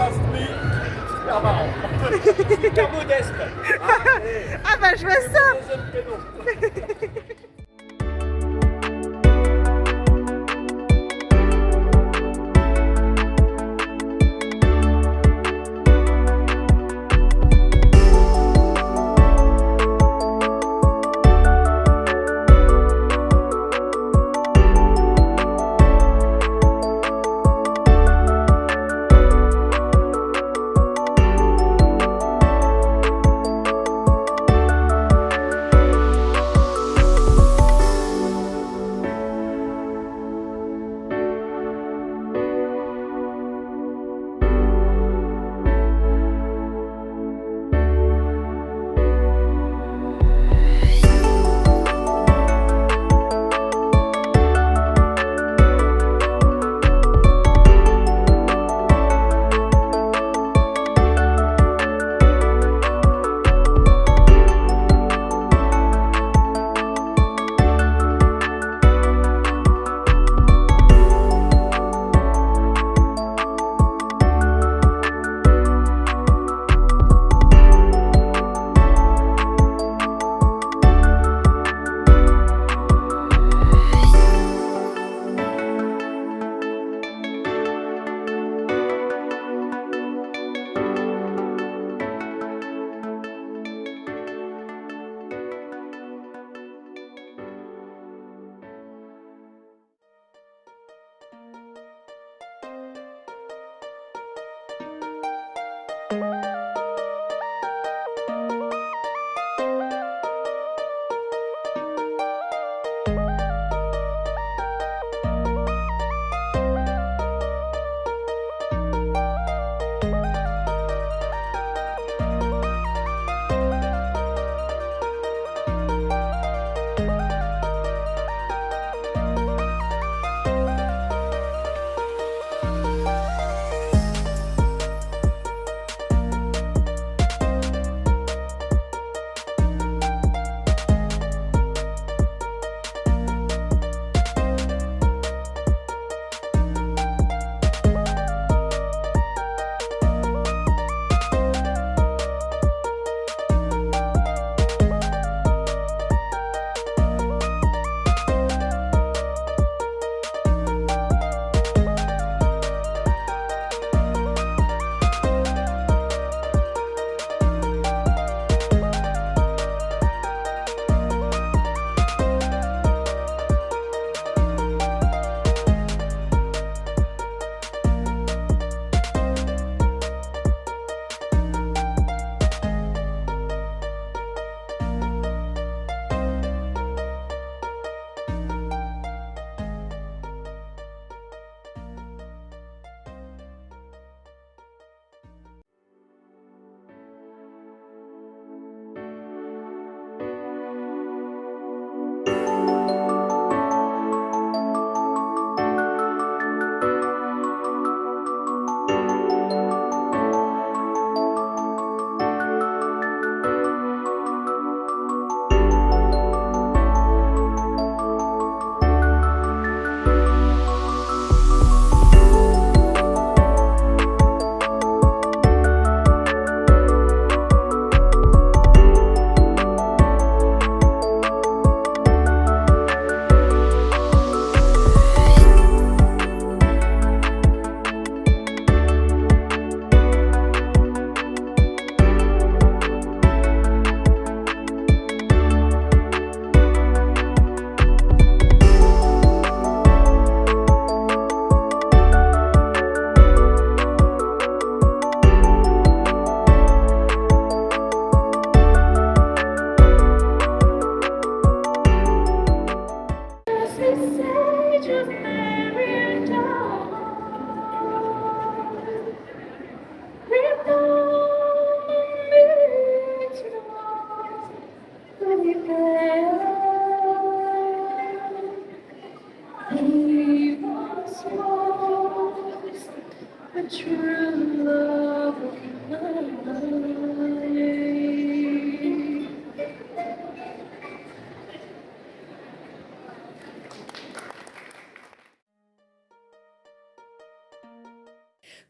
instruit, super marrant. Super modeste. Ah bah je vois ça. Deuxième prénom.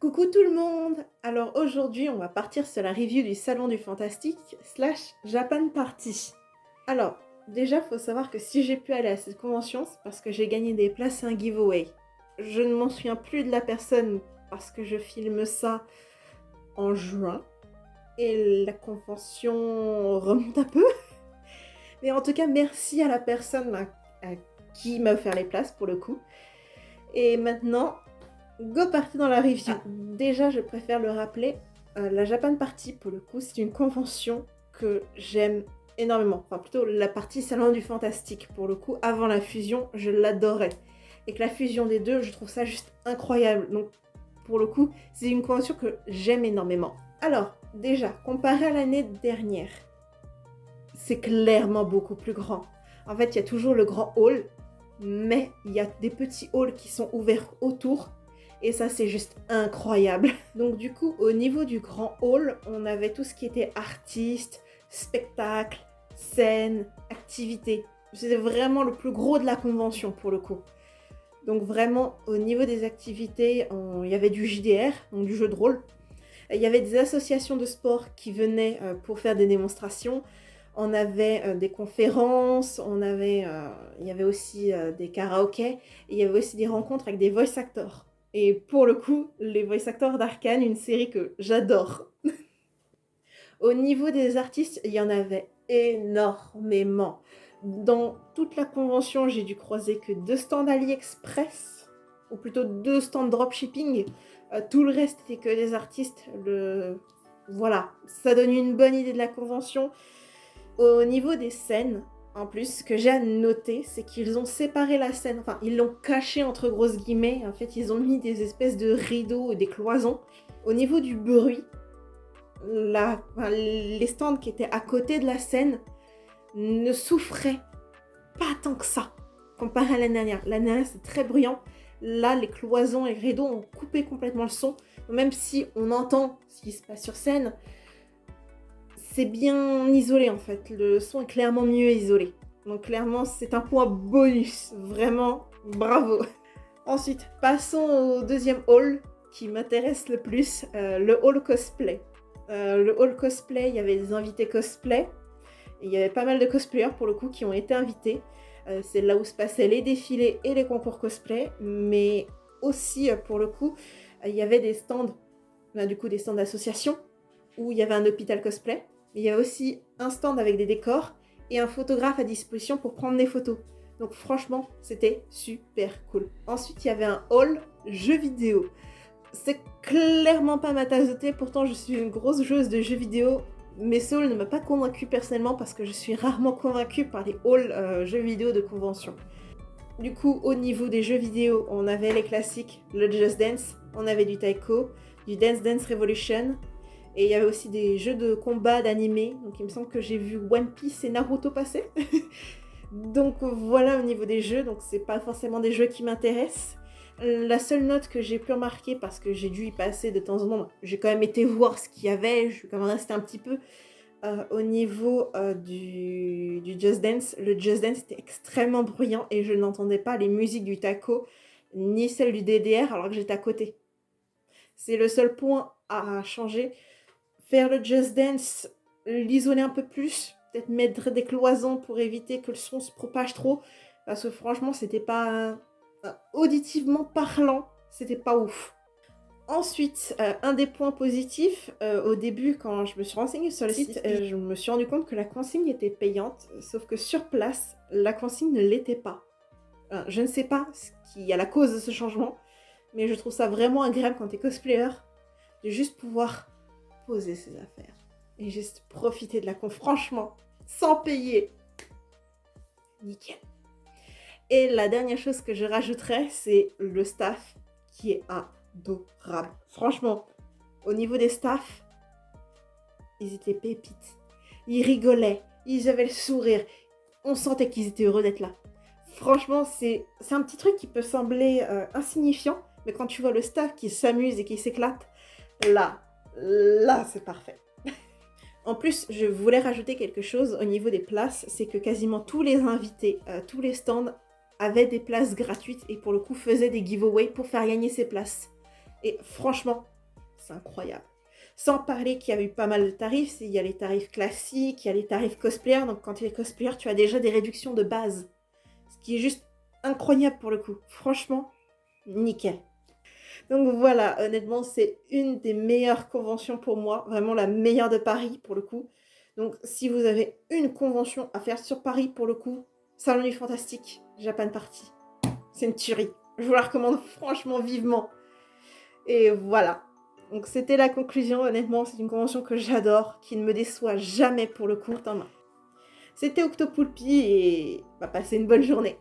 Coucou tout le monde! Alors aujourd'hui, on va partir sur la review du Salon du Fantastique / Japan Party. Alors, déjà, faut savoir que si j'ai pu aller à cette convention, c'est parce que j'ai gagné des places et un giveaway. Je ne m'en souviens plus de la personne parce que je filme ça en juin. Et la convention remonte un peu. Mais en tout cas, merci à la personne à qui m'a offert les places pour le coup. Et maintenant, go party dans la review. Déjà, je préfère le rappeler, la Japan Party, pour le coup, c'est une convention que j'aime énormément. Enfin, plutôt la partie Salon du Fantastique, pour le coup. Avant la fusion, je l'adorais. Et que la fusion des deux, je trouve ça juste incroyable. Donc, pour le coup, c'est une convention que j'aime énormément. Alors, déjà, comparé à l'année dernière, c'est clairement beaucoup plus grand. En fait, il y a toujours le grand hall, mais il y a des petits halls qui sont ouverts autour. Et ça, c'est juste incroyable. Donc du coup, au niveau du grand hall, on avait tout ce qui était artistes, spectacles, scènes, activités. C'était vraiment le plus gros de la convention pour le coup. Donc vraiment, au niveau des activités, il y avait du JDR, donc du jeu de rôle. Il y avait des associations de sport qui venaient pour faire des démonstrations. On avait des conférences, il y avait aussi des karaokés, et il y avait aussi des rencontres avec des voice actors. Et pour le coup, les voice actors d'Arcane, une série que j'adore. Au niveau des artistes, il y en avait énormément. Dans toute la convention, j'ai dû croiser que 2 stands AliExpress, ou plutôt 2 stands dropshipping. Tout le reste était que des artistes. Voilà, ça donne une bonne idée de la convention. Au niveau des scènes, en plus, ce que j'ai à noter, c'est qu'ils ont séparé la scène, enfin, ils l'ont cachée entre grosses guillemets. En fait, ils ont mis des espèces de rideaux et des cloisons. Au niveau du bruit, les stands qui étaient à côté de la scène ne souffraient pas tant que ça, comparé à l'année dernière. L'année dernière, c'est très bruyant. Là, les cloisons et les rideaux ont coupé complètement le son. Même si on entend ce qui se passe sur scène, c'est bien isolé en fait, le son est clairement mieux isolé. Donc clairement, c'est un point bonus, vraiment bravo. Ensuite, passons au deuxième hall qui m'intéresse le plus, le hall cosplay. Le hall cosplay, il y avait des invités cosplay, et il y avait pas mal de cosplayers pour le coup qui ont été invités. C'est là où se passaient les défilés et les concours cosplay, mais aussi pour le coup, il y avait des stands, du coup des stands d'association, où il y avait un hôpital cosplay. Il y a aussi un stand avec des décors et un photographe à disposition pour prendre des photos. Donc franchement, c'était super cool. Ensuite, il y avait un hall jeux vidéo. C'est clairement pas ma tasse de thé, pourtant je suis une grosse joueuse de jeux vidéo. Mais Soul ne m'a pas convaincue personnellement parce que je suis rarement convaincue par les halls jeux vidéo de convention. Du coup, au niveau des jeux vidéo, on avait les classiques, le Just Dance, on avait du Taiko, du Dance Dance Revolution. Et il y avait aussi des jeux de combat d'animé. Donc il me semble que j'ai vu One Piece et Naruto passer. Donc voilà au niveau des jeux. Donc c'est pas forcément des jeux qui m'intéressent. La seule note que j'ai pu remarquer, parce que j'ai dû y passer de temps en temps, j'ai quand même été voir ce qu'il y avait. Je suis quand même restée un petit peu au niveau du Just Dance. Le Just Dance était extrêmement bruyant et je n'entendais pas les musiques du taco ni celles du DDR alors que j'étais à côté. C'est le seul point à changer. Faire le Just Dance, l'isoler un peu plus, peut-être mettre des cloisons pour éviter que le son se propage trop, parce que franchement, c'était pas auditivement parlant, c'était pas ouf. Ensuite, un des points positifs, au début, quand je me suis renseignée sur le site, je me suis rendu compte que la consigne était payante, sauf que sur place, la consigne ne l'était pas. Je ne sais pas ce qui est la cause de ce changement, mais je trouve ça vraiment agréable quand t'es cosplayer, de juste pouvoir poser ses affaires et juste profiter de la conf, franchement, sans payer. Nickel. Et la dernière chose que je rajouterais, c'est le staff qui est adorable. Franchement, au niveau des staffs, ils étaient pépites. Ils rigolaient, ils avaient le sourire. On sentait qu'ils étaient heureux d'être là. Franchement, c'est un petit truc qui peut sembler insignifiant, mais quand tu vois le staff qui s'amuse et qui s'éclate, là, c'est parfait. En plus, je voulais rajouter quelque chose au niveau des places, c'est que quasiment tous les invités, tous les stands avaient des places gratuites et pour le coup faisaient des giveaways pour faire gagner ces places. Et franchement, c'est incroyable. Sans parler qu'il y a eu pas mal de tarifs. Il y a les tarifs classiques, il y a les tarifs cosplayer. Donc quand tu es cosplayer, tu as déjà des réductions de base. Ce qui est juste incroyable pour le coup. Franchement, nickel. Donc voilà, honnêtement, c'est une des meilleures conventions pour moi. Vraiment la meilleure de Paris pour le coup. Donc si vous avez une convention à faire sur Paris pour le coup, Salon du Fantastique, Japan Party. C'est une tuerie. Je vous la recommande franchement vivement. Et voilà. Donc c'était la conclusion, honnêtement, c'est une convention que j'adore, qui ne me déçoit jamais pour le coup. C'était Octopoulpi et passez une bonne journée.